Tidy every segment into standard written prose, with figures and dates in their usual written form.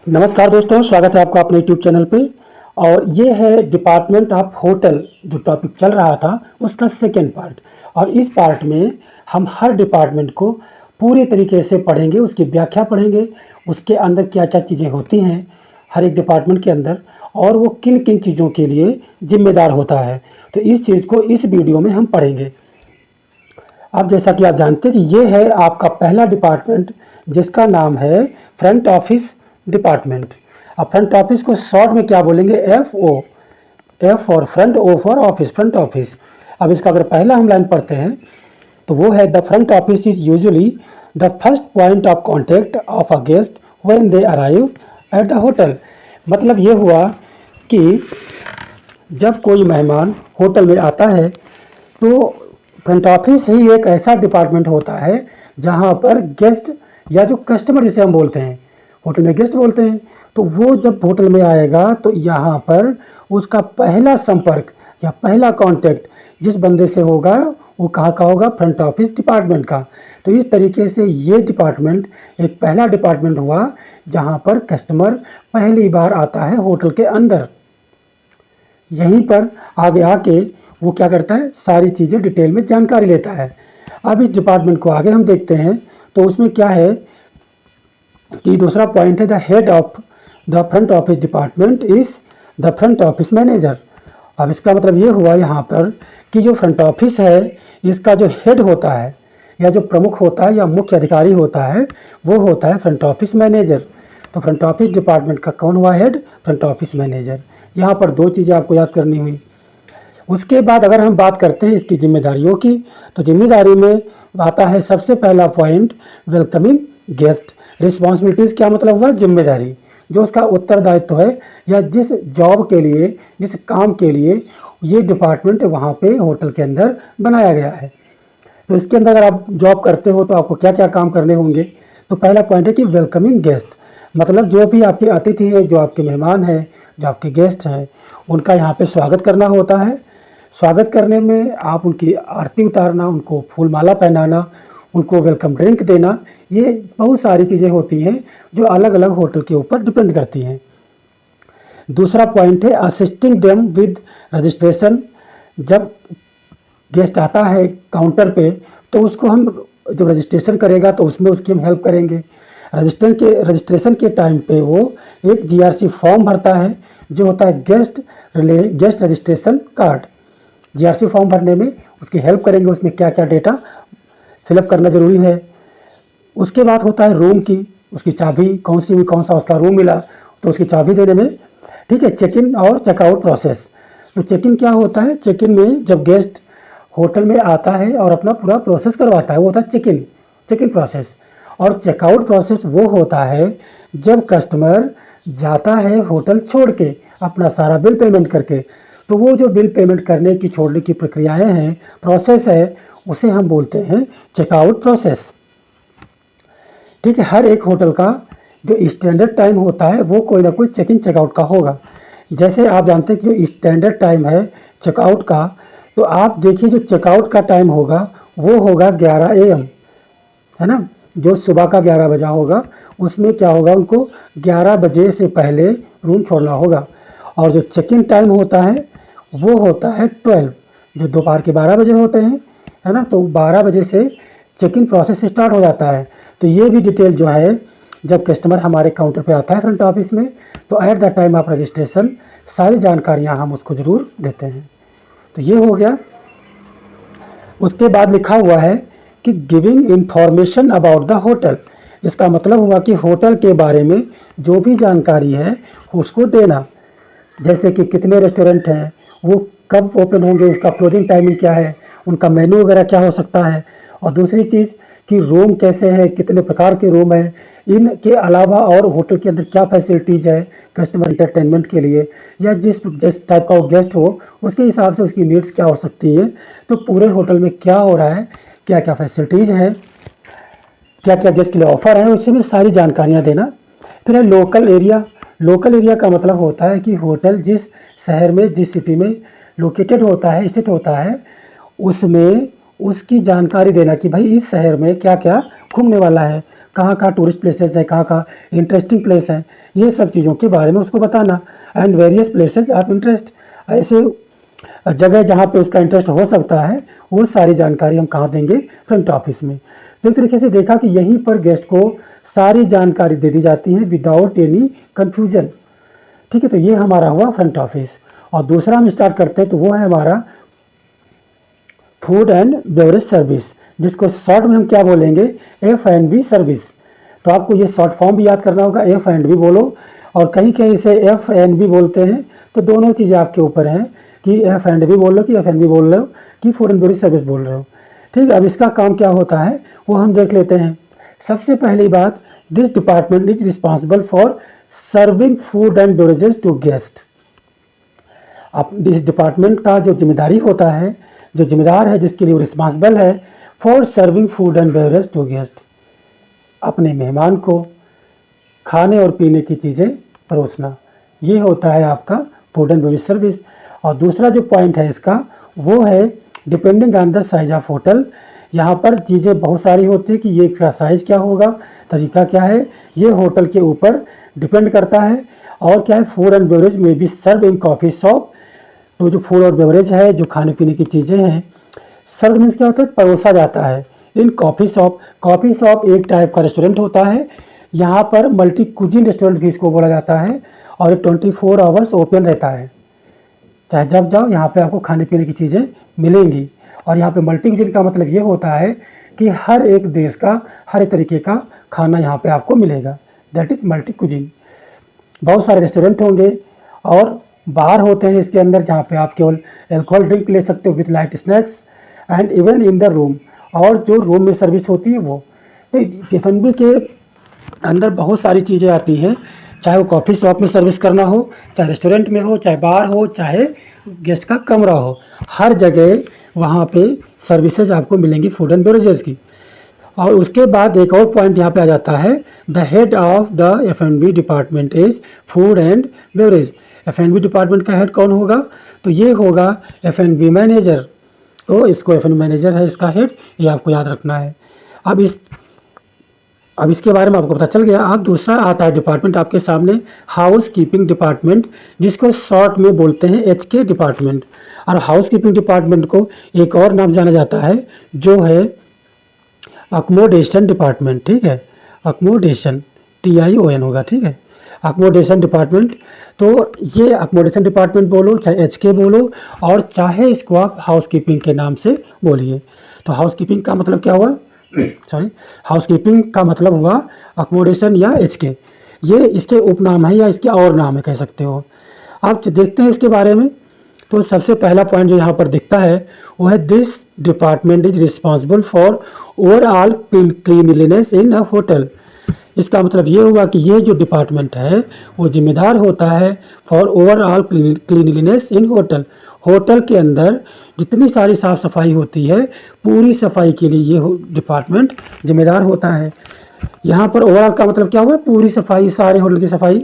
नमस्कार दोस्तों, स्वागत है आपका अपने यूट्यूब चैनल पे। और ये है डिपार्टमेंट ऑफ होटल, जो टॉपिक चल रहा था उसका सेकेंड पार्ट। और इस पार्ट में हम हर डिपार्टमेंट को पूरे तरीके से पढ़ेंगे, उसकी व्याख्या पढ़ेंगे, उसके अंदर क्या क्या चीज़ें होती हैं हर एक डिपार्टमेंट के अंदर, और वो किन किन चीज़ों के लिए जिम्मेदार होता है। तो इस चीज़ को इस वीडियो में हम पढ़ेंगे। अब जैसा कि आप जानते हैं कि ये है आपका पहला डिपार्टमेंट, जिसका नाम है फ्रंट ऑफिस डिपार्टमेंट। अब फ्रंट ऑफिस को शॉर्ट में क्या बोलेंगे? F O. F for front, O for office, front office. अब इसका अगर पहला हम लाइन पढ़ते हैं तो वो है the front office is usually the first point of contact of a guest when they arrive at the hotel. मतलब ये हुआ कि जब कोई मेहमान होटल में आता है तो फ्रंट ऑफिस ही एक ऐसा डिपार्टमेंट होता है जहाँ पर गेस्ट या जो कस्टमर जिसे हम बोलते हैं, होटल में गेस्ट बोलते हैं, तो वो जब होटल में आएगा तो यहाँ पर उसका पहला संपर्क या पहला कांटेक्ट जिस बंदे से होगा वो कहाँ का होगा? फ्रंट ऑफिस डिपार्टमेंट का। तो इस तरीके से ये डिपार्टमेंट एक पहला डिपार्टमेंट हुआ जहाँ पर कस्टमर पहली बार आता है होटल के अंदर। यहीं पर आगे आके वो क्या करता है? सारी चीज़ें डिटेल में जानकारी लेता है। अब इस डिपार्टमेंट को आगे हम देखते हैं तो उसमें क्या है कि दूसरा पॉइंट है the head of the front office department is the front office manager. अब इसका मतलब ये हुआ यहाँ पर कि जो फ्रंट ऑफिस है इसका जो हेड होता है या जो प्रमुख होता है या मुख्य अधिकारी होता है वो होता है फ्रंट ऑफिस मैनेजर। तो फ्रंट ऑफिस डिपार्टमेंट का कौन हुआ हेड? Front office manager. यहाँ पर दो चीज़ें आपको याद करनी हुई। उसके बाद अगर हम बात करते हैं इसकी जिम्मेदारियों की, तो जिम्मेदारी में आता है सबसे पहला पॉइंट वेलकमिंग गेस्ट। रिस्पॉन्सिबिलिटीज़ क्या मतलब हुआ? जिम्मेदारी, जो उसका उत्तरदायित्व है या जिस जॉब के लिए, जिस काम के लिए ये डिपार्टमेंट वहाँ पे होटल के अंदर बनाया गया है। तो इसके अंदर अगर आप जॉब करते हो तो आपको क्या क्या काम करने होंगे? तो पहला पॉइंट है कि वेलकमिंग गेस्ट, मतलब जो भी आपके अतिथि हैं, जो आपके मेहमान हैं, जो आपके गेस्ट हैं, उनका यहाँ पे स्वागत करना होता है। स्वागत करने में आप उनकी आरती उतारना, उनको फूल माला पहनाना, उनको वेलकम ड्रिंक देना, ये बहुत सारी चीज़ें होती हैं जो अलग अलग होटल के ऊपर डिपेंड करती हैं। दूसरा पॉइंट है असिस्टिंग देम विद रजिस्ट्रेशन। जब गेस्ट आता है काउंटर पे तो उसको हम जब रजिस्ट्रेशन करेगा तो उसमें उसकी हम हेल्प करेंगे। रजिस्ट्रेशन के टाइम पे वो एक जीआरसी फॉर्म भरता है जो होता है guest registration card. GRC form भरने में उसकी हेल्प करेंगे, उसमें क्या क्या डेटा फिलअप करना ज़रूरी है। उसके बाद होता है रूम की, उसकी चाबी, कौन सा उसका रूम मिला तो उसकी चाबी देने में। ठीक है, चेक इन और चेकआउट प्रोसेस। तो चेक इन क्या होता है? चेक इन में जब गेस्ट होटल में आता है और अपना पूरा प्रोसेस करवाता है वो होता है चेक इन प्रोसेस। और चेकआउट प्रोसेस वो होता है जब कस्टमर जाता है होटल छोड़ के अपना सारा बिल पेमेंट करके। तो वो जो बिल पेमेंट करने की छोड़ने की प्रक्रियाएं हैं, प्रोसेस है, उसे हम बोलते हैं चेकआउट प्रोसेस। ठीक है, हर एक होटल का जो स्टैंडर्ड टाइम होता है वो कोई ना कोई चेक इन चेकआउट का होगा। जैसे आप जानते हैं कि जो स्टैंडर्ड टाइम है चेकआउट का, तो आप देखिए जो चेकआउट का टाइम होगा वो होगा 11 AM, है ना। जो सुबह का 11 बजा होगा उसमें क्या होगा? उनको 11 बजे से पहले रूम छोड़ना होगा। और जो चेक इन टाइम होता है वो होता है 12, जो दोपहर के 12 बजे होते हैं, है ना। तो 12 बजे से चेक इन प्रोसेस स्टार्ट हो जाता है। तो ये भी डिटेल जो है जब कस्टमर हमारे काउंटर पे आता है फ्रंट ऑफिस में, तो at the time of registration सारी जानकारियाँ हम उसको ज़रूर देते हैं। तो ये हो गया। उसके बाद लिखा हुआ है कि giving information about the hotel. इसका मतलब हुआ कि होटल के बारे में जो भी जानकारी है उसको देना। जैसे कि कितने रेस्टोरेंट हैं, वो कब ओपन होंगे, उसका क्लोजिंग टाइमिंग क्या है, उनका मेन्यू वगैरह क्या हो सकता है। और दूसरी चीज़ कि रूम कैसे हैं, कितने प्रकार के रूम हैं, इनके अलावा और होटल के अंदर क्या फैसिलिटीज़ है कस्टमर इंटरटेनमेंट के लिए, या जिस टाइप का वो गेस्ट हो उसके हिसाब से उसकी नीड्स क्या हो सकती है। तो पूरे होटल में क्या हो रहा है, क्या क्या फैसिलिटीज़ हैं, क्या क्या गेस्ट के लिए ऑफर है, उससे में सारी जानकारियाँ देना। फिर है लोकल एरिया। लोकल एरिया का मतलब होता है कि होटल जिस शहर में, जिस सिटी में लोकेटेड होता है, स्थित होता है, उसमें उसकी जानकारी देना कि भाई इस शहर में क्या क्या घूमने वाला है, कहाँ कहाँ टूरिस्ट प्लेसेस है, कहाँ कहाँ इंटरेस्टिंग प्लेस है, ये सब चीज़ों के बारे में उसको बताना। And various places of interest, ऐसे जगह जहाँ पे उसका इंटरेस्ट हो सकता है, वो सारी जानकारी हम कहाँ देंगे, फ्रंट ऑफिस में। तो एक तरीके से देखा कि यहीं पर गेस्ट को सारी जानकारी दे दी जाती है विदाउट एनी कन्फ्यूजन। ठीक है, तो ये हमारा हुआ फ्रंट ऑफिस। और दूसरा हम स्टार्ट करते हैं, तो वो है हमारा फूड एंड बेवरेज सर्विस, जिसको शॉर्ट में हम क्या बोलेंगे, F&B सर्विस। तो आपको ये शॉर्ट फॉर्म भी याद करना होगा, F&B बोलो, और कहीं कहीं इसे F&B बोलते हैं। तो दोनों चीज़ें आपके ऊपर हैं कि F&B बोल रहे हो कि F&B बोल रहे हो कि फूड एंड बेवरेज सर्विस बोल रहे हो। ठीक है, अब इसका काम क्या होता है वो हम देख लेते हैं। सबसे पहली बात, this department is responsible for serving food and beverages to guest. अब इस डिपार्टमेंट का जो जिम्मेदारी होता है, जो जिम्मेदार है, जिसके लिए वो रिस्पॉन्सिबल है, for serving food and beverage to guest, अपने मेहमान को खाने और पीने की चीज़ें परोसना, ये होता है आपका फूड एंड बेवरेज सर्विस। और दूसरा जो पॉइंट है इसका वो है depending on the size of hotel. यहाँ पर चीज़ें बहुत सारी होती है कि ये इसका साइज़ क्या होगा, तरीका क्या है, ये होटल के ऊपर डिपेंड करता है। और क्या है, फूड एंड बेवरेज में भी सर्व इन कॉफ़ी शॉप। तो जो फूड और बेवरेज है, जो खाने पीने की चीज़ें हैं, सर्व मीन्स क्या होता है, परोसा जाता है इन कॉफ़ी शॉप। कॉफ़ी शॉप एक टाइप का रेस्टोरेंट होता है, यहाँ पर मल्टी कुजिन रेस्टोरेंट भी इसको बोला जाता है, और ये 24 आवर्स ओपन रहता है। चाहे जब जाओ यहाँ पे आपको खाने पीने की चीज़ें मिलेंगी। और यहाँ पे मल्टी कुजिन का मतलब ये होता है कि हर एक देश का, हर एक तरीके का खाना यहाँ पे आपको मिलेगा, दैट इज़ मल्टी कुजिन। बहुत सारे रेस्टोरेंट होंगे और बार होते हैं इसके अंदर, जहाँ पे आप केवल अल्कोहल ड्रिंक ले सकते हो with light snacks, and even in the room, और जो रूम में सर्विस होती है वो। तो F&B के अंदर बहुत सारी चीज़ें आती हैं, चाहे वो कॉफ़ी शॉप में सर्विस करना हो, चाहे रेस्टोरेंट में हो, चाहे बार हो, चाहे गेस्ट का कमरा हो, हर जगह वहाँ पे सर्विसेज आपको मिलेंगी फूड एंड बेवरेजेस की। और उसके बाद एक और पॉइंट यहाँ पे आ जाता है, the head of the F&B department is food and beverage. F&B department का हेड कौन होगा, तो ये होगा F&B मैनेजर। तो इसको F&B मैनेजर है इसका हेड, ये आपको याद रखना है। अब इसके बारे में आपको पता चल गया। अब दूसरा आता है डिपार्टमेंट आपके सामने, हाउस कीपिंग डिपार्टमेंट, जिसको शॉर्ट में बोलते हैं HK डिपार्टमेंट। और हाउस कीपिंग डिपार्टमेंट को एक और नाम जाना जाता है, जो है अकोमोडेशन डिपार्टमेंट। ठीक है, अकोमोडेशन, TION होगा। ठीक है, अकोमोडेशन डिपार्टमेंट। तो ये अकोमोडेशन डिपार्टमेंट बोलो, चाहे HK बोलो, और चाहे इसको आप हाउस कीपिंग के नाम से बोलिए। तो हाउस कीपिंग का मतलब क्या हुआ, सॉरी, हाउस कीपिंग का मतलब हुआ अकोमोडेशन या HK। ये इसके उपनाम है या इसके और नाम है, कह सकते हो। आप देखते हैं इसके बारे में। तो सबसे पहला पॉइंट जो यहाँ पर दिखता है वो है, this department is responsible for overall cleanliness in a hotel. इसका मतलब ये हुआ कि ये जो डिपार्टमेंट है वो जिम्मेदार होता है for overall cleanliness in hotel. Hotel के अंदर जितनी सारी साफ़ सफाई होती है, पूरी सफाई के लिए ये डिपार्टमेंट जिम्मेदार होता है। यहाँ पर ओवरऑल का मतलब क्या हुआ, पूरी सफाई, सारे होटल की सफाई।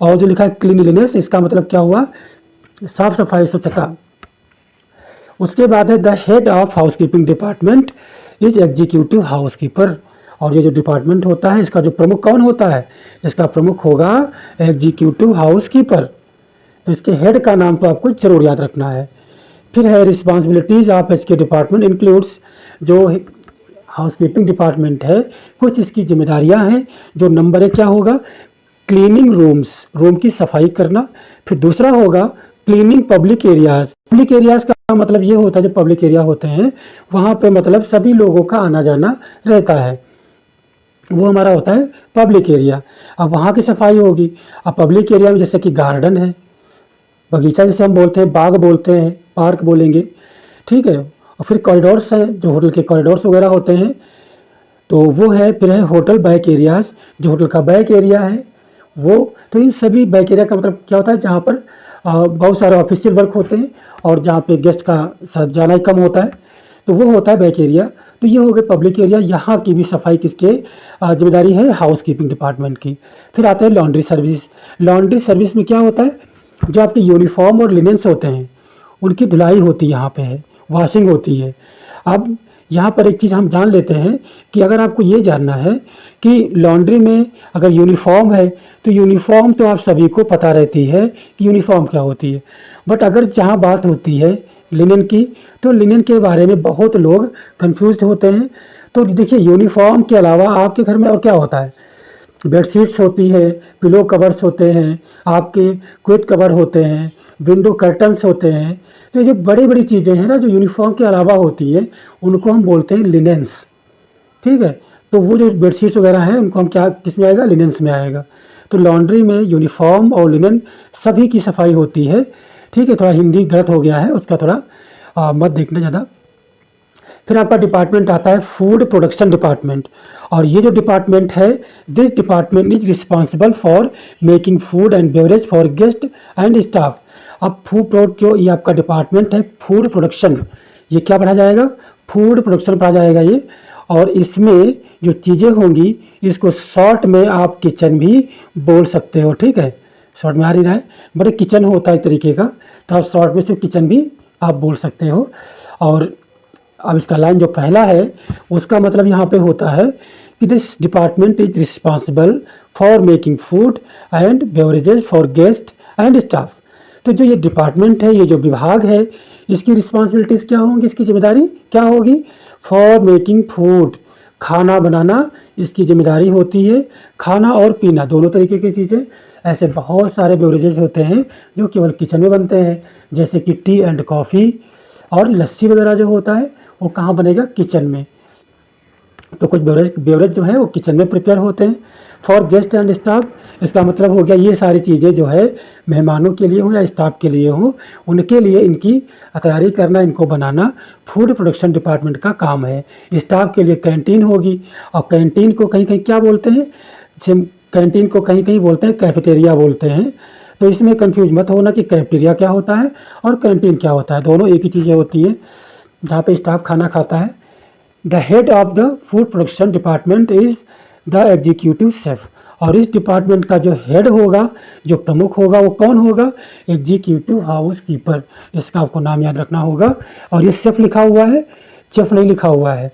और जो लिखा है क्लीनलीनेस, इसका मतलब क्या हुआ, साफ सफाई, स्वच्छता। उसके बाद है, the head of house keeping department is executive house keeper. और ये जो डिपार्टमेंट होता है, इसका जो प्रमुख कौन होता है, इसका प्रमुख होगा एग्जीक्यूटिव हाउस कीपर। तो इसके हेड का नाम तो आपको जरूर याद रखना है। फिर है, responsibilities of HK department includes, जो हाउस कीपिंग डिपार्टमेंट है, कुछ इसकी जिम्मेदारियां हैं। जो नंबर 1 क्या होगा, क्लीनिंग रूम्स, रूम की सफाई करना। फिर दूसरा होगा cleaning public areas. Public areas का मतलब ये होता है, जो पब्लिक एरिया होते हैं वहाँ पे मतलब सभी लोगों का आना जाना रहता है, वो हमारा होता है पब्लिक एरिया। अब वहाँ की सफाई होगी। अब पब्लिक एरिया में जैसे कि गार्डन है, बगीचा जिसे हम बोलते हैं, बाग बोलते हैं, पार्क बोलेंगे। ठीक है, और फिर कॉरिडोर्स हैं, जो होटल के कॉरिडोर्स वगैरह होते हैं, तो वो है। फिर है होटल बैक एरियाज, जो होटल का बैक एरिया है वो। तो इन सभी बैक एरिया का मतलब क्या होता है, जहाँ पर बहुत सारे ऑफिशियल वर्क होते हैं और जहाँ पे गेस्ट का साथ जाना ही कम होता है, तो वो होता है बैक एरिया। तो ये हो गए पब्लिक एरिया। यहाँ की भी सफाई किसके जिम्मेदारी है, हाउस कीपिंग डिपार्टमेंट की। फिर आते हैं लॉन्ड्री सर्विस। लॉन्ड्री सर्विस में क्या होता है, जो आपके यूनिफॉर्म और लिनेंस होते हैं उनकी धुलाई होती है, यहाँ पे है, वॉशिंग होती है। अब यहाँ पर एक चीज़ हम जान लेते हैं कि अगर आपको ये जानना है कि लॉन्ड्री में अगर यूनिफॉर्म है तो यूनिफॉर्म तो आप सभी को पता रहती है कि यूनिफॉर्म क्या होती है, बट अगर जहाँ बात होती है लिनन की, तो लिनन के बारे में बहुत लोग कंफ्यूज होते हैं। तो देखिए, यूनिफॉर्म के अलावा आपके घर में और क्या होता है? बेडशीट्स होती है, पिलो कवर्स होते हैं, आपके क्विट कवर होते हैं, विंडो कर्टन्स होते हैं। तो ये जो बड़ी बड़ी चीज़ें हैं ना, जो यूनिफॉर्म के अलावा होती है, उनको हम बोलते हैं लिनेंस। ठीक है, तो वो जो बेडशीट्स वगैरह हैं उनको हम क्या किस में आएगा? लिनेंस में आएगा। तो लॉन्ड्री में यूनिफॉर्म और लिनन सभी की सफाई होती है। ठीक है, थोड़ा हिंदी गलत हो गया है, उसका थोड़ा मत देखना ज़्यादा। फिर आपका डिपार्टमेंट आता है फूड प्रोडक्शन डिपार्टमेंट, और ये जो डिपार्टमेंट है, this department is responsible for making food and beverage for guest and staff. अब फूड प्रोडक्ट जो ये आपका डिपार्टमेंट है फूड प्रोडक्शन, ये क्या पढ़ा जाएगा? फूड प्रोडक्शन पढ़ा जाएगा ये। और इसमें जो चीज़ें होंगी इसको शॉर्ट में आप किचन भी बोल सकते हो। ठीक है, शॉर्ट में आ रही रहा है, बट एक किचन होता है एक तरीके का, तो आप शॉर्ट में से किचन भी आप बोल सकते हो। और अब इसका लाइन जो पहला है उसका मतलब यहाँ पे होता है कि this department is responsible for making food and beverages for guest and staff. तो जो ये डिपार्टमेंट है, ये जो विभाग है, इसकी रिस्पॉन्सिबिलिटीज़ क्या होंगी, इसकी जिम्मेदारी क्या होगी? फॉर मेकिंग फूड, खाना बनाना इसकी जिम्मेदारी होती है। खाना और पीना दोनों तरीके की चीज़ें, ऐसे बहुत सारे बेवरेजेस होते हैं जो केवल किचन में बनते हैं, जैसे कि टी एंड कॉफ़ी और लस्सी वगैरह जो होता है वो कहाँ बनेगा? किचन में। तो कुछ बेवरेज जो है वो किचन में प्रिपेयर होते हैं। फॉर गेस्ट एंड स्टाफ, इसका मतलब हो गया ये सारी चीज़ें जो है मेहमानों के लिए हो या स्टाफ के लिए हो, उनके लिए इनकी तैयारी करना, इनको बनाना फूड प्रोडक्शन डिपार्टमेंट का काम है। स्टाफ के लिए कैंटीन होगी, और कैंटीन को कहीं कहीं क्या बोलते हैं? कैंटीन को कहीं कहीं बोलते हैं कैफेटेरिया बोलते हैं। तो इसमें कंफ्यूज मत होना कि कैफेटेरिया क्या होता है और कैंटीन क्या होता है, दोनों एक ही चीज़ें होती हैं जहाँ पे स्टाफ खाना खाता है। The head of the food production department is the executive chef, और इस डिपार्टमेंट का जो हेड होगा, जो प्रमुख होगा, वो कौन होगा? Executive house keeper. इसका आपको नाम याद रखना होगा। और ये शेफ लिखा हुआ है, शेफ नहीं लिखा हुआ है।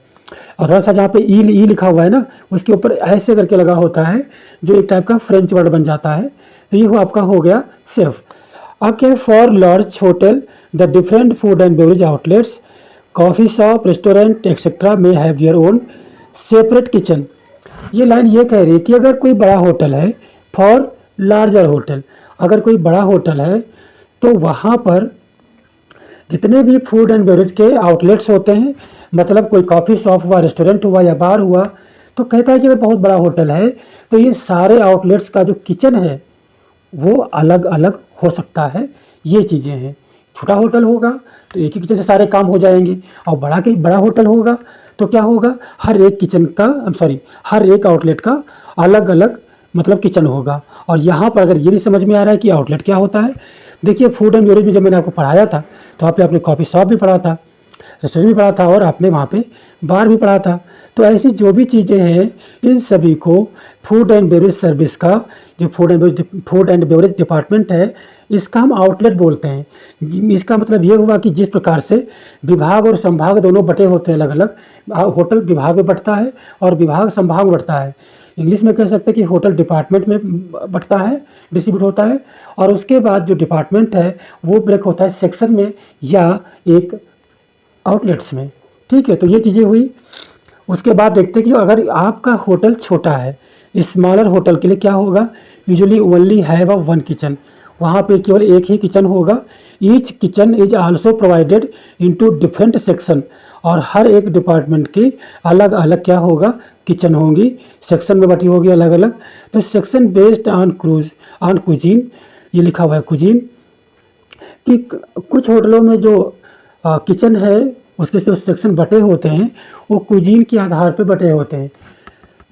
और थोड़ा सा जहाँ पे ई लिखा हुआ है ना, उसके ऊपर ऐसे करके लगा होता है, जो एक टाइप का फ्रेंच वर्ड बन जाता है। तो ये आपका हो गया शेफ। अब क्या? For large hotel the different food and beverage outlets, coffee shop, restaurant etcetera में have their own separate kitchen. ये लाइन ये कह रही है कि अगर कोई बड़ा होटल है, फॉर लार्जर होटल, अगर कोई बड़ा होटल है तो वहाँ पर जितने भी फूड एंड बेवरेज के आउटलेट्स होते हैं, मतलब कोई कॉफ़ी शॉप हुआ, रेस्टोरेंट हुआ या बार हुआ, तो कहता है कि अगर बहुत बड़ा होटल है तो ये सारे आउटलेट्स का जो किचन है वो अलग अलग हो सकता है। ये चीज़ें हैं। छोटा होटल होगा तो एक ही किचन से सारे काम हो जाएंगे, और बड़ा होटल होगा तो क्या होगा? हर एक किचन का हर एक आउटलेट का अलग अलग मतलब किचन होगा। और यहाँ पर अगर ये भी समझ में आ रहा है कि आउटलेट क्या होता है, देखिए फूड एंड बेवरेज में जब मैंने आपको पढ़ाया था तो वहाँ पे आपने कॉफ़ी शॉप भी पढ़ा था, रेस्टोरेंट भी पढ़ा था, और आपने वहाँ पे बार भी पढ़ा था। तो ऐसी जो भी चीज़ें हैं इन सभी को फूड एंड बेवरेज सर्विस का, जो फूड एंड बेवरेज डिपार्टमेंट है, इसका हम आउटलेट बोलते हैं। इसका मतलब ये हुआ कि जिस प्रकार से विभाग और संभाग दोनों बटे होते हैं अलग अलग, होटल विभाग में बटता है और विभाग संभाग में बटता है। इंग्लिश में कह सकते हैं कि होटल डिपार्टमेंट में बटता है, डिस्ट्रीब्यूट होता है, और उसके बाद जो डिपार्टमेंट है वो ब्रेक होता है सेक्शन में या एक आउटलेट्स में। ठीक है, तो ये चीज़ें हुई। उसके बाद देखते हैं कि अगर आपका होटल छोटा है, स्मॉलर होटल के लिए क्या होगा? Usually only have a one kitchen, वहाँ पे केवल एक ही किचन होगा। Each kitchen is also provided into different section, और हर एक डिपार्टमेंट की अलग अलग क्या होगा? किचन होंगी, सेक्शन में बटी होगी अलग अलग। तो सेक्शन बेस्ड ऑन कुजीन, ये लिखा हुआ है कुजीन, कि कुछ होटलों में जो किचन है उसके जो सेक्शन बटे होते हैं वो कुजीन के आधार पर बटे होते हैं।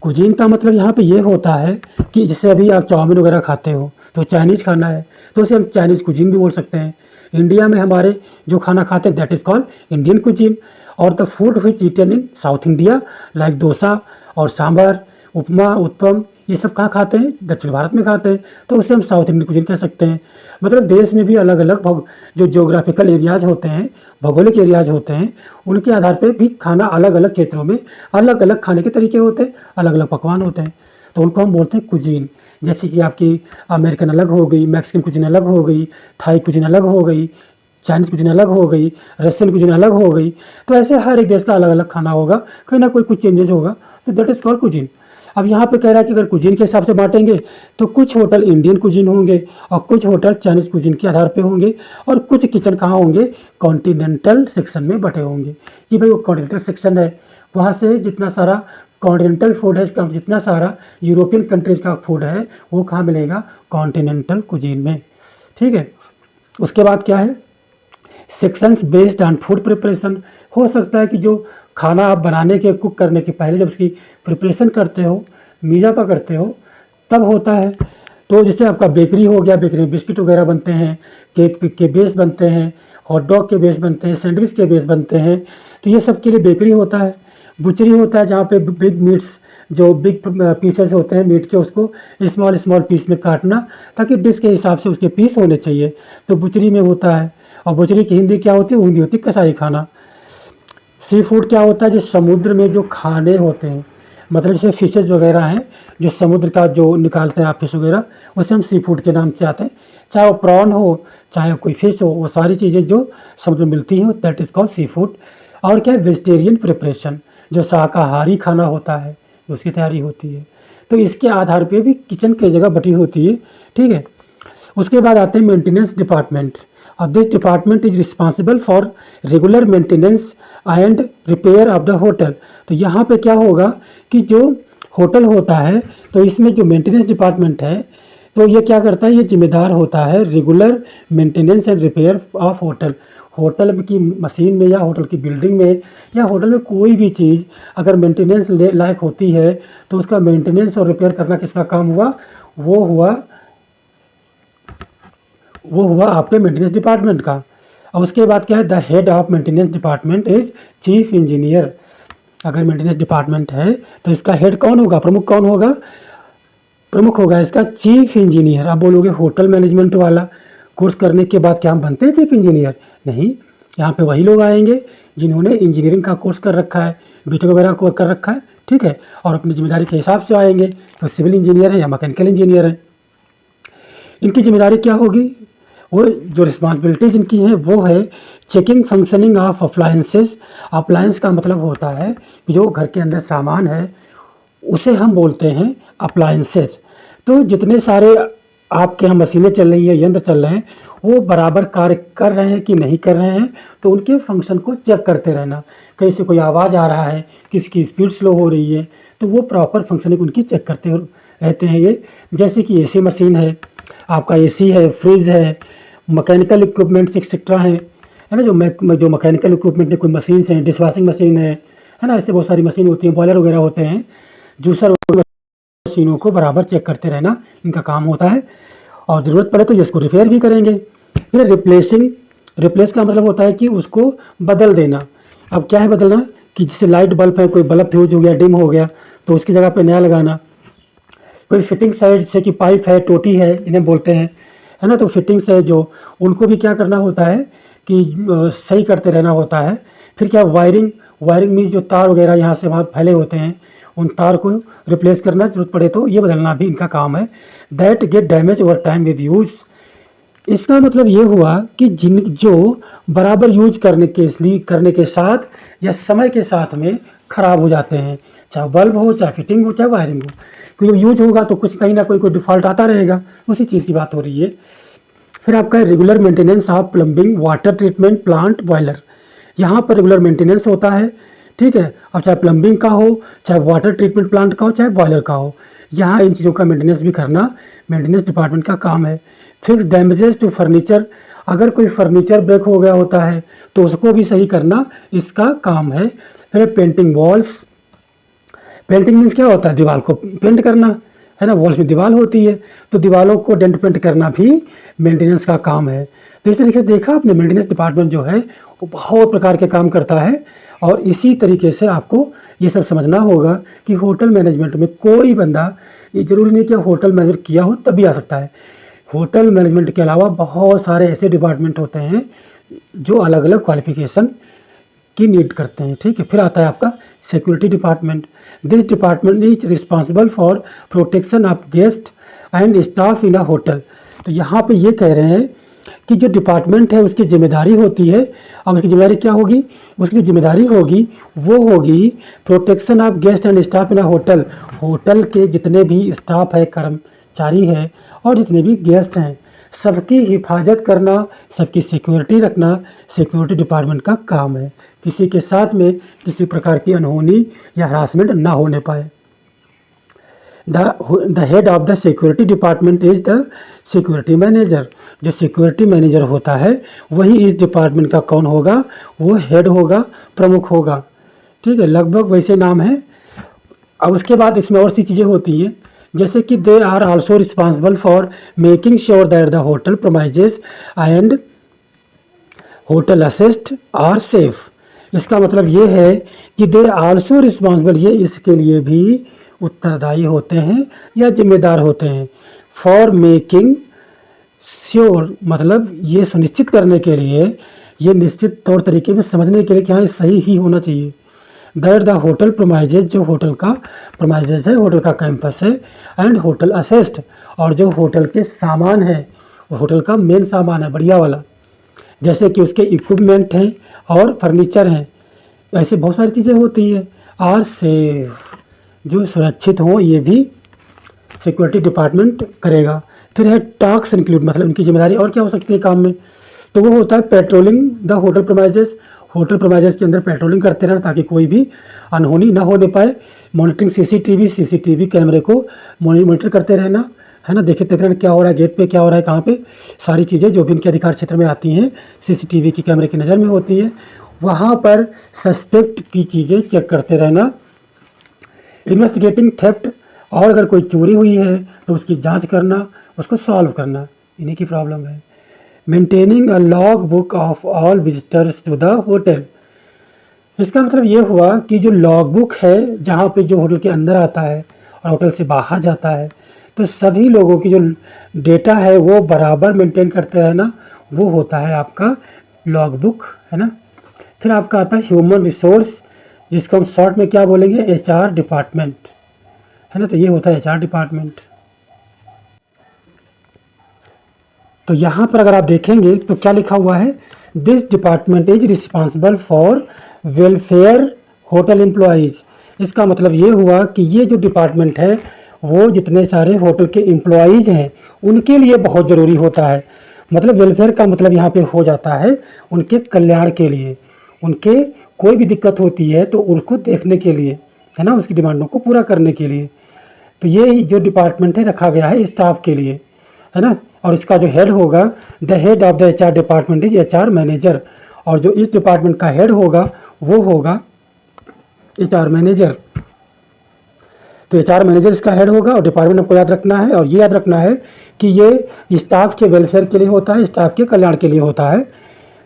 कुजीन का मतलब यहाँ पे ये होता है कि जैसे अभी आप चाउमीन वगैरह खाते हो तो चाइनीज़ खाना है तो उसे हम चाइनीज़ कुजीन भी बोल सकते हैं। इंडिया में हमारे जो खाना खाते हैं that is called Indian cuisine. और the food which eaten in South India like dosa और सांभर उपमा, उत्पम, ये सब कहाँ खाते हैं? दक्षिण भारत में खाते हैं, तो उसे हम साउथ इंडियन कुजीन कह सकते हैं। मतलब देश में भी अलग अलग जो जोग्राफिकल एरियाज होते हैं, भौगोलिक एरियाज होते हैं, उनके आधार पे भी खाना अलग अलग क्षेत्रों में अलग अलग खाने के तरीके होते हैं, अलग अलग पकवान होते हैं, तो उनको हम बोलते हैं कुजीन। जैसे कि आपकी अमेरिकन अलग हो गई, मैक्सिकन कुजीन अलग हो गई, थाई कुजीन अलग हो गई, चाइनीज़ कुजीन अलग हो गई, रशियन कुजीन अलग हो गई। तो ऐसे हर एक देश का अलग अलग खाना होगा, कहीं ना कोई कुछ चेंजेस होगा, तो दैट इज़ कॉल्ड कुजीन। अब यहाँ पे कह रहा है कि अगर कुजीन के हिसाब से बांटेंगे तो कुछ होटल इंडियन कुजीन होंगे और कुछ होटल चाइनीज़ कुजीन के आधार पे होंगे, और कुछ किचन कहाँ होंगे? कॉन्टिनेंटल सेक्शन में बटे होंगे। ये भाई वो कॉन्टिनेंटल सेक्शन है, वहाँ से जितना सारा कॉन्टिनेंटल फूड है, इसका जितना सारा यूरोपियन कंट्रीज़ का फूड है वो कहाँ मिलेगा? कॉन्टिनेंटल कुजीन में। ठीक है, उसके बाद क्या है? Sections based on food preparation. हो सकता है कि जो खाना आप बनाने के, कुक करने के पहले जब उसकी प्रिपरेशन करते हो, मीज़ापा करते हो, तब होता है। तो जैसे आपका बेकरी हो गया, बेकरी में बिस्किट वगैरह बनते हैं, केक के बेस बनते हैं, हॉट डॉग के बेस बनते हैं, सैंडविच के बेस बनते हैं, तो ये सब के लिए बेकरी होता है। बुचरी होता है जहाँ पे बिग मीट्स, जो बिग पीसेस होते हैं मीट के, उसको स्मॉल स्मॉल पीस में काटना, ताकि डिश के हिसाब से उसके पीस होने चाहिए, तो बुचरी में होता है। और बुचरी की हिंदी क्या होती है? हिंदी होती है कसाई खाना। सी फूड क्या होता है? जो समुद्र में जो खाने होते हैं, मतलब जैसे फिशेज वगैरह हैं, जो समुद्र का जो निकालते हैं आप फिश वगैरह, उसे हम सी फूड के नाम से आते हैं। चाहे वो प्रॉन हो, चाहे कोई फिश हो, वो सारी चीज़ें जो समुद्र में मिलती हैं, that is called sea food. और क्या है? वेजिटेरियन प्रिपरेशन, जो शाकाहारी खाना होता है, उसकी तैयारी होती है। तो इसके आधार पे भी किचन कई जगह बटी होती है। ठीक है, उसके बाद आते हैं मेंटेनेंस डिपार्टमेंट। और this department is responsible for regular maintenance and repair of the hotel. तो यहाँ पे क्या होगा कि जो होटल होता है, तो इसमें जो मेंटेनेंस डिपार्टमेंट है, तो ये क्या करता है? ये जिम्मेदार होता है regular maintenance and repair of hotel. Hotel की मशीन में या होटल की बिल्डिंग में या होटल में कोई भी चीज़ अगर मेंटेनेंस लायक होती है, तो उसका मेंटेनेंस और रिपेयर करना किसका काम हुआ? वो हुआ आपके मेंटेनेंस डिपार्टमेंट का। और उसके बाद क्या है? The head of maintenance department is chief engineer. अगर मेंटेनेंस डिपार्टमेंट है तो इसका हेड कौन होगा? प्रमुख कौन होगा? प्रमुख होगा इसका चीफ इंजीनियर। आप बोलोगे होटल मैनेजमेंट वाला कोर्स करने के बाद क्या हम बनते हैं चीफ इंजीनियर? नहीं, यहाँ पे वही लोग आएंगे जिन्होंने इंजीनियरिंग का कोर्स कर रखा है, बीटेक वगैरह को कर रखा है, ठीक है, और अपनी जिम्मेदारी के हिसाब से आएंगे, तो सिविल इंजीनियर है या मैकेनिकल इंजीनियर है। इनकी जिम्मेदारी क्या होगी? वो जो रिस्पॉन्सिबिलिटीज इनकी हैं वो है checking functioning of appliances. Appliance का मतलब होता है कि जो घर के अंदर सामान है उसे हम बोलते हैं अप्लायंसेस। तो जितने सारे आपके यहाँ मशीनें चल रही हैं, यंत्र चल रहे हैं, वो बराबर कार्य कर रहे हैं कि नहीं कर रहे हैं, तो उनके फंक्शन को चेक करते रहना। कहीं से कोई आवाज़ आ रहा है, किसकी स्पीड स्लो हो रही है, तो वो प्रॉपर फंक्शनिंग उनकी चेक करते रहते हैं ये। जैसे कि एसी मशीन है, आपका एसी है, फ्रिज है, मैकेनिकल इक्विपमेंट्स एक्सेट्रा हैं, है ना। जो मैकेनिकल इक्विपमेंट है, कोई मशीन है, डिश वॉशिंग मशीन है ना, ऐसे बहुत सारी मशीन होती हैं, बॉयलर वगैरह होते हैं, जूसर मशीनों को बराबर चेक करते रहना इनका काम होता है। और ज़रूरत पड़े तो इसको रिपेयर भी करेंगे। फिर रिप्लेस का मतलब होता है कि उसको बदल देना। अब क्या है बदलना? कि जैसे लाइट बल्ब है, कोई बल्ब फ्यूज हो गया, डिम हो गया, तो उसकी जगह पे नया लगाना। कोई फिटिंग साइड जैसे कि पाइप है, टोटी है, इन्हें बोलते हैं, है ना। तो फिटिंग्स है जो, उनको भी क्या करना होता है कि सही करते रहना होता है। फिर क्या? वायरिंग में जो तार वगैरह यहाँ से वहाँ फैले होते हैं, उन तार को रिप्लेस करना, जरूरत पड़े तो ये बदलना भी इनका काम है। That get damage over time with use. इसका मतलब ये हुआ कि जो बराबर यूज करने के साथ या समय के साथ में ख़राब हो जाते हैं, चाहे बल्ब हो, चाहे फिटिंग हो, चाहे वायरिंग हो, क्योंकि यूज होगा तो कुछ कहीं ना कोई डिफ़ॉल्ट आता रहेगा, उसी चीज़ की बात हो रही है। फिर आपका regular maintenance of plumbing, water treatment plant, boiler. यहाँ पर रेगुलर मेंटेनेंस होता है, ठीक है। अब चाहे प्लम्बिंग का हो, चाहे वाटर ट्रीटमेंट प्लांट का हो, चाहे बॉयलर का हो, यहाँ इन चीज़ों का मेंटेनेंस भी करना मेंटेनेंस डिपार्टमेंट का काम है। फिक्स डैमेजेस टू फर्नीचर, अगर कोई फर्नीचर ब्रेक हो गया होता है तो उसको भी सही करना इसका काम है। फिर पेंटिंग वॉल्स, पेंटिंग मीन्स क्या होता है? दीवार को पेंट करना, है ना। वॉल्स में दीवार होती है, तो दीवारों को डेंट पेंट करना भी मेंटेनेंस का काम है। तो इस तरीके से देखा आपने, मेंटेनेंस डिपार्टमेंट जो है वो बहुत प्रकार के काम करता है, और इसी तरीके से आपको ये सब समझना होगा कि होटल मैनेजमेंट में कोई बंदा, ये ज़रूरी नहीं कि होटल मैनेजमेंट किया हो तभी आ सकता है। होटल मैनेजमेंट के अलावा बहुत सारे ऐसे डिपार्टमेंट होते हैं जो अलग अलग क्वालिफिकेशन की नीड करते हैं, ठीक है। फिर आता है आपका security department. This department is responsible for protection of guest and staff in a hotel. तो यहाँ पे ये कह रहे हैं कि जो डिपार्टमेंट है उसकी जिम्मेदारी होती है। अब उसकी जिम्मेदारी क्या होगी? उसकी जिम्मेदारी होगी वो होगी protection of guest and staff in a hotel. Hotel के जितने भी स्टाफ है, कर्मचारी है और जितने भी गेस्ट हैं, सबकी हिफाजत करना, सबकी सिक्योरिटी रखना सिक्योरिटी डिपार्टमेंट का काम है। किसी के साथ में किसी प्रकार की अनहोनी या हरासमेंट ना होने पाए। The head of the security department is the security manager. जो सिक्योरिटी मैनेजर होता है वही इस डिपार्टमेंट का कौन होगा? वो हेड होगा, प्रमुख होगा, ठीक है। लगभग वैसे नाम है। अब उसके बाद इसमें और सी चीज़ें होती हैं, जैसे कि they are also responsible for making sure that the hotel promises and hotel assets are safe. इसका मतलब ये है कि दे आल्सो रिस्पॉन्सिबल, ये इसके लिए भी उत्तरदायी होते हैं या जिम्मेदार होते हैं। फॉर मेकिंग श्योर मतलब ये सुनिश्चित करने के लिए, ये निश्चित तौर तरीके में समझने के लिए कि हाँ ये सही ही होना चाहिए। दैट द होटल प्रोमाइजेज, जो होटल का प्रोमाइजेज है, होटल का कैंपस है, एंड होटल असिस्ट, और जो होटल के सामान है, वो होटल का मेन सामान है बढ़िया वाला, जैसे कि उसके इक्विपमेंट हैं और फर्नीचर हैं, ऐसे बहुत सारी चीज़ें होती हैं। आर सेफ, जो सुरक्षित हों, ये भी सिक्योरिटी डिपार्टमेंट करेगा। फिर है टास्क इंक्लूड, मतलब उनकी जिम्मेदारी और क्या हो सकती है काम में? तो वो होता है पेट्रोलिंग द होटल प्रोमाइजेस। होटल प्रोमाइजेस के अंदर पेट्रोलिंग करते रहना ताकि कोई भी अनहोनी ना होने पाए। मॉनिटरिंग सीसीटीवी कैमरे को मॉनिटर करते रहना, है ना, देखते रहना क्या हो रहा है, गेट पे क्या हो रहा है, कहाँ पे, सारी चीज़ें जो भी उनके अधिकार क्षेत्र में आती हैं सीसीटीवी की कैमरे की नज़र में होती हैं। वहाँ पर सस्पेक्ट की चीज़ें चेक करते रहना। इन्वेस्टिगेटिंग थेफ्ट, और अगर कोई चोरी हुई है तो उसकी जांच करना, उसको सॉल्व करना, इन्हीं की प्रॉब्लम है। Maintaining a log book of all visitors to the hotel. इसका मतलब ये हुआ कि जो लॉग बुक है, जहाँ पे जो होटल के अंदर आता है और होटल से बाहर जाता है, तो सभी लोगों की जो डेटा है वो बराबर मेंटेन करते रहना, वो होता है आपका लॉग बुक, है ना। फिर आपका आता है ह्यूमन रिसोर्स, जिसको हम शॉर्ट में क्या बोलेंगे? एचआर डिपार्टमेंट, है ना। तो ये होता है एचआर डिपार्टमेंट। तो यहाँ पर अगर आप देखेंगे तो क्या लिखा हुआ है? This department is responsible for welfare hotel employees. इसका मतलब ये हुआ कि ये जो डिपार्टमेंट है वो जितने सारे होटल के एम्प्लॉयज़ हैं उनके लिए बहुत ज़रूरी होता है। मतलब वेलफेयर का मतलब यहाँ पे हो जाता है उनके कल्याण के लिए, उनके कोई भी दिक्कत होती है तो उनको देखने के लिए, है ना, उसकी डिमांडों को पूरा करने के लिए। तो ये जो डिपार्टमेंट है रखा गया है स्टाफ के लिए, है ना। और इसका जो हेड होगा, the head of the HR department is HR manager, और जो इस डिपार्टमेंट का हेड होगा वो होगा एचआर मैनेजर। तो एचआर मैनेजर इसका हेड होगा, और डिपार्टमेंट आपको याद रखना है, और ये याद रखना है कि ये स्टाफ के वेलफेयर के लिए होता है, स्टाफ के कल्याण के लिए होता है।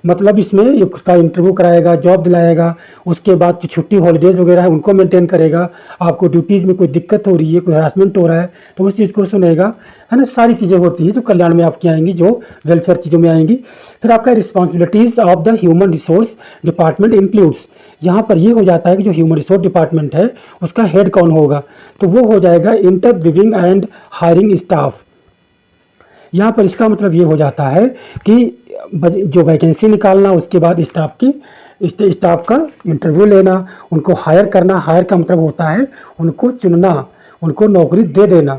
मतलब इसमें उसका इंटरव्यू कराएगा, जॉब दिलाएगा, उसके बाद जो छुट्टी हॉलीडेज़ वगैरह है उनको मेंटेन करेगा। आपको ड्यूटीज़ में कोई दिक्कत हो रही है, कोई हरासमेंट हो रहा है तो उस चीज़ को सुनेगा, है ना। सारी चीज़ें होती हैं जो कल्याण में आपकी आएंगी, जो वेलफेयर चीज़ों में आएंगी। फिर आपका responsibilities of the human resource department includes, यहाँ पर ये हो जाता है कि जो ह्यूमन रिसोर्स डिपार्टमेंट है उसका हेड कौन होगा? तो वो हो जाएगा इंटरव्यूइंग एंड हायरिंग स्टाफ। यहाँ पर इसका मतलब ये हो जाता है कि जो वैकेंसी निकालना, उसके बाद स्टाफ का इंटरव्यू लेना, उनको हायर करना। हायर का मतलब होता है उनको चुनना, उनको नौकरी दे देना,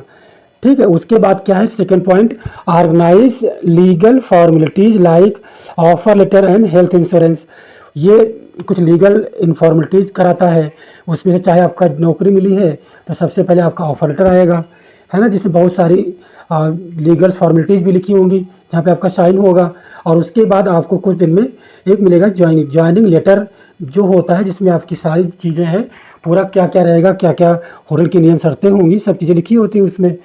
ठीक है। उसके बाद क्या है second point? Organise legal formalities like offer letter and health insurance. ये कुछ लीगल इन्फॉर्मेलिटीज़ कराता है, उसमें से चाहे आपका नौकरी मिली है तो सबसे पहले आपका ऑफर लेटर आएगा, है ना, जिसमें बहुत सारी लीगल फॉर्मेलिटीज़ भी लिखी होंगी जहाँ पे आपका साइन होगा। और उसके बाद आपको कुछ दिन में एक मिलेगा ज्वाइनिंग लेटर, जो होता है जिसमें आपकी सारी चीज़ें हैं, पूरा क्या क्या रहेगा, क्या क्या होटल की नियम शर्तें होंगी, सब चीज़ें लिखी होती हैं उसमें।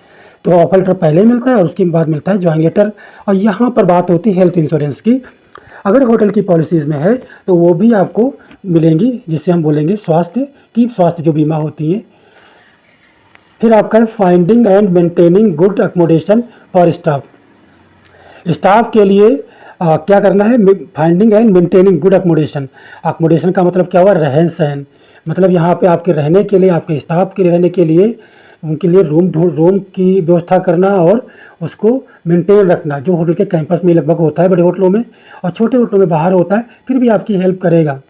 तो ऑफर लेटर पहले मिलता है और उसके बाद मिलता है ज्वाइनिंग लेटर। और यहाँ पर बात होती है हेल्थ इंश्योरेंस की। अगर होटल की पॉलिसीज़ में है तो वो भी आपको मिलेंगी, जिसे हम बोलेंगे स्वास्थ्य जो बीमा होती है। फिर आपका है finding and maintaining good accommodation for staff के लिए क्या करना है, finding and maintaining good accommodation. Accommodation का मतलब क्या हुआ, रहन सहन, मतलब यहाँ पे आपके रहने के लिए, आपके स्टाफ के रहने के लिए, उनके लिए रूम की व्यवस्था करना और उसको मेंटेन रखना, जो होटल के कैंपस में लगभग होता है बड़े होटलों में, और छोटे होटलों में बाहर होता है, फिर भी आपकी हेल्प करेगा।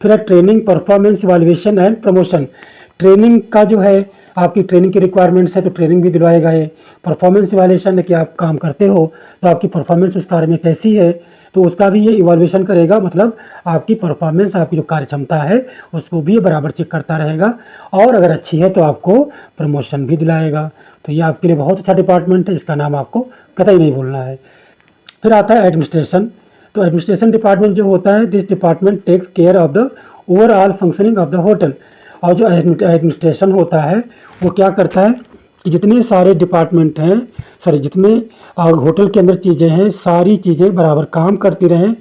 फिर है training, performance evaluation and promotion. Training का जो है, आपकी ट्रेनिंग की रिक्वायरमेंट्स है तो ट्रेनिंग भी दिलवाएगा ये। परफॉर्मेंस इवैल्यूएशन है कि आप काम करते हो तो आपकी परफॉर्मेंस उस कार्य में कैसी है, तो उसका भी ये इवैल्यूएशन करेगा, मतलब आपकी परफॉर्मेंस, आपकी जो कार्य क्षमता है उसको भी बराबर चेक करता रहेगा, और अगर अच्छी है तो आपको प्रमोशन भी दिलाएगा। तो ये आपके लिए बहुत अच्छा डिपार्टमेंट है, इसका नाम आपको कतई नहीं भूलना है। फिर आता है एडमिनिस्ट्रेशन। तो एडमिनिस्ट्रेशन डिपार्टमेंट जो होता है, this department takes care of the overall functioning of the hotel. और जो एडमिनिस्ट्रेशन होता है वो क्या करता है कि जितने सारे डिपार्टमेंट हैं, जितने होटल के अंदर चीज़ें हैं, सारी चीज़ें बराबर काम करती रहें।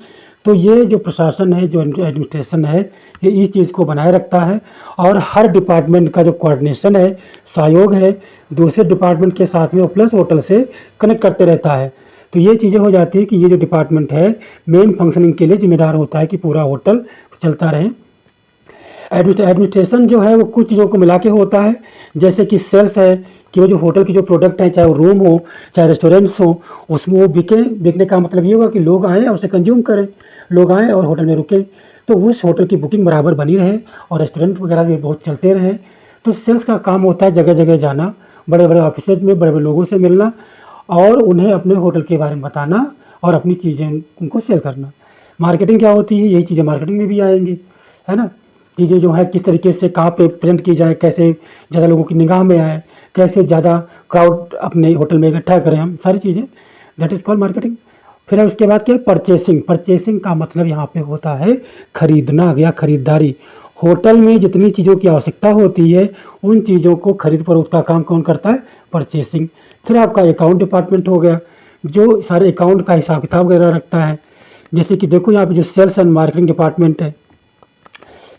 तो ये जो प्रशासन है, जो एडमिनिस्ट्रेशन है, ये इस चीज़ को बनाए रखता है, और हर डिपार्टमेंट का जो कोऑर्डिनेशन है, सहयोग है, दूसरे डिपार्टमेंट के साथ में प्लस होटल से कनेक्ट करते रहता है। तो ये चीज़ें हो जाती है कि ये जो डिपार्टमेंट है मेन फंक्शनिंग के लिए जिम्मेदार होता है कि पूरा होटल चलता रहे। एडमिनिस्ट्रेशन जो है वो कुछ चीज़ों को मिला के होता है, जैसे कि सेल्स है, कि वो जो होटल की जो प्रोडक्ट हैं, चाहे वो रूम हो चाहे रेस्टोरेंट्स हो, उसमें वो बिकने का मतलब ये होगा कि लोग आएँ और उसे कंज्यूम करें, लोग आएँ और होटल में रुकें, तो उस होटल की बुकिंग बराबर बनी रहे और रेस्टोरेंट वगैरह भी बहुत चलते रहें। तो सेल्स का काम होता है जगह जगह जाना, बड़े बड़े ऑफिसेज में बड़े बड़े लोगों से मिलना और उन्हें अपने होटल के बारे में बताना और अपनी चीज़ें उनको सेल करना। मार्केटिंग क्या होती है, यही चीज़ें मार्केटिंग में भी आएंगी, है ना। चीज़ें जो है किस तरीके से कहाँ पे प्रेजेंट की जाए, कैसे ज़्यादा लोगों की निगाह में आए, कैसे ज़्यादा क्राउड अपने होटल में इकट्ठा करें हम, सारी चीज़ें, दैट इज़ कॉल्ड मार्केटिंग। फिर है उसके बाद क्या है, परचेसिंग। परचेसिंग का मतलब यहाँ पे होता है खरीदना या खरीदारी। होटल में जितनी चीज़ों की आवश्यकता होती है उन चीज़ों को खरीद पर उसका काम कौन करता है, परचेसिंग। फिर आपका अकाउंट डिपार्टमेंट हो गया, जो सारे अकाउंट का हिसाब किताब वगैरह रखता है। जैसे कि देखो यहाँ पे जो सेल्स एंड मार्केटिंग डिपार्टमेंट है,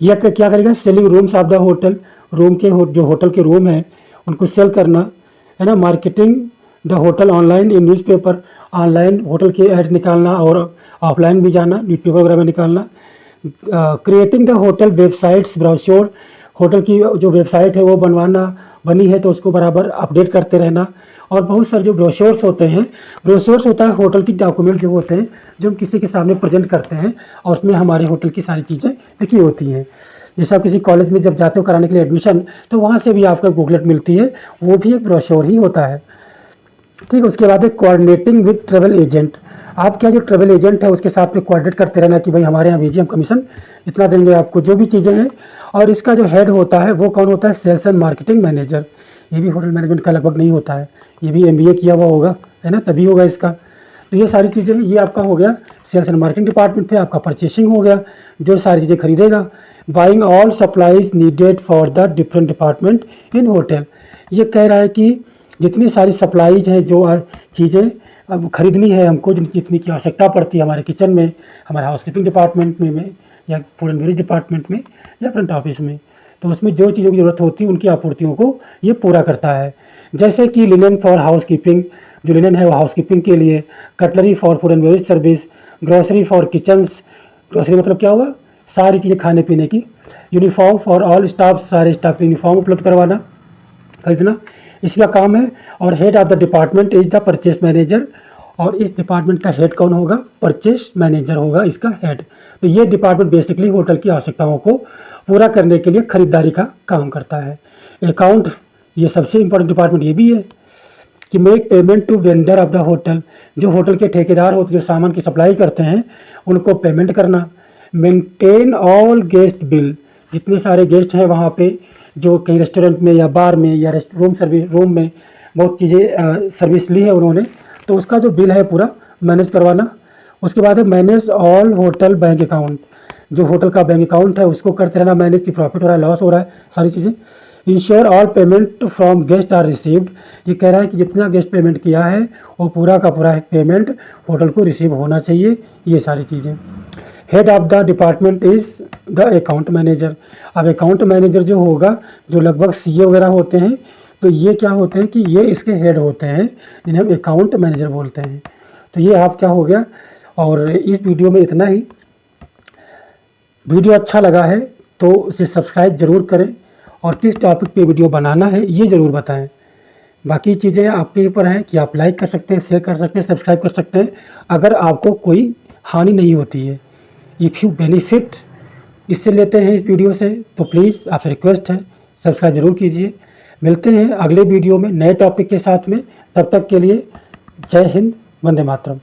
यह क्या करेगा, selling rooms of the hotel, room के जो होटल के रूम है उनको सेल करना, है ना। Marketing the hotel online in newspaper, online hotel के ऐड निकालना और ऑफलाइन भी जाना, न्यूज़पेपर वगैरह में निकालना। Creating the hotel websites brochure, hotel की जो वेबसाइट है वो बनी है तो उसको बराबर अपडेट करते रहना। और बहुत सारे जो ब्रोशर्स होते हैं, ब्रोशर्स होता है होटल की डॉक्यूमेंट जो होते हैं जो हम किसी के सामने प्रेजेंट करते हैं और उसमें हमारे होटल की सारी चीज़ें लिखी होती हैं। जैसे आप किसी कॉलेज में जब जाते हो कराने के लिए एडमिशन, तो वहाँ से भी आपको बुकलेट मिलती है, वो भी एक ब्रोशर ही होता है। ठीक है, उसके बाद है कोऑर्डिनेटिंग विद ट्रेवल एजेंट। आप क्या जो ट्रेवल एजेंट है उसके साथ में कोऑर्डिनेट करते रहना कि भाई हमारे यहाँ भेजिए, हम कमीशन इतना देंगे आपको, जो भी चीज़ें हैं। और इसका जो हेड होता है वो कौन होता है, सेल्स एंड मार्केटिंग मैनेजर। ये भी होटल मैनेजमेंट का लगभग नहीं होता है, ये भी एमबीए किया हुआ होगा, है ना, तभी होगा इसका। तो ये सारी चीज़ें, ये आपका हो गया सेल्स एंड मार्केटिंग डिपार्टमेंट। फिर आपका परचेसिंग हो गया, जो सारी चीज़ें खरीदेगा। Buying all supplies needed for the different department in hotel. ये कह रहा है कि जितनी सारी सप्लाईज हैं, जो चीज़ें अब खरीदनी है हमको, जितनी की आवश्यकता पड़ती है हमारे किचन में, हमारे हाउसकीपिंग डिपार्टमेंट में या फूड एंड बेवरेज डिपार्टमेंट में या फ्रंट ऑफिस में, तो उसमें जो चीज़ों की ज़रूरत होती है उनकी आपूर्तियों को ये पूरा करता है। जैसे कि लिनन फॉर हाउसकीपिंग, जो लिनन है वो हाउसकीपिंग के लिए, cutlery for food and beverage service, grocery for kitchens, grocery मतलब क्या हुआ, सारी चीज़ें खाने पीने की, यूनिफॉर्म फॉर ऑल स्टाफ, सारे स्टाफ को यूनिफॉर्म उपलब्ध करवाना, खरीदना, इसका काम है। और head of the department is the purchase manager, और इस डिपार्टमेंट का हेड कौन होगा, परचेस मैनेजर होगा इसका हेड। तो ये डिपार्टमेंट बेसिकली होटल की आवश्यकताओं को पूरा करने के लिए खरीदारी का काम करता है। अकाउंट, ये सबसे इंपॉर्टेंट डिपार्टमेंट ये भी है कि make payment to vendor of the hotel, जो होटल के ठेकेदार होते जो सामान की सप्लाई करते हैं उनको पेमेंट करना। मेंटेन ऑल गेस्ट बिल, जितने सारे गेस्ट हैं वहाँ पे, जो कहीं रेस्टोरेंट में या बार में या रूम में बहुत चीज़ें सर्विस ली है उन्होंने, तो उसका जो बिल है पूरा मैनेज करवाना। उसके बाद है manage all hotel bank account, जो होटल का बैंक अकाउंट है उसको करते रहना मैनेज, की प्रॉफिट हो रहा है लॉस हो रहा है, सारी चीज़ें। Ensure all payment from guest are received, ये कह रहा है कि जितना गेस्ट पेमेंट किया है वो पूरा का पूरा पेमेंट होटल को रिसीव होना चाहिए, ये सारी चीज़ें। Head of the department is the account manager. अब अकाउंट मैनेजर जो होगा, जो लगभग सीए वगैरह होते हैं, तो ये क्या होते हैं कि ये इसके हेड होते हैं, जिन्हें हम अकाउंट मैनेजर बोलते हैं। तो ये आप क्या हो गया। और इस वीडियो में इतना ही। वीडियो अच्छा लगा है तो उसे सब्सक्राइब ज़रूर करें, और किस टॉपिक पे वीडियो बनाना है ये ज़रूर बताएं। बाकी चीज़ें आपके ऊपर हैं कि आप लाइक कर सकते हैं, शेयर कर सकते हैं, सब्सक्राइब कर सकते हैं, अगर आपको कोई हानि नहीं होती है। इफ़ यू बेनिफिट इससे लेते हैं इस वीडियो से, तो प्लीज़ आपसे रिक्वेस्ट है सब्सक्राइब ज़रूर कीजिए। मिलते हैं अगले वीडियो में नए टॉपिक के साथ में। तब तक के लिए जय हिंद, वंदे मातरम।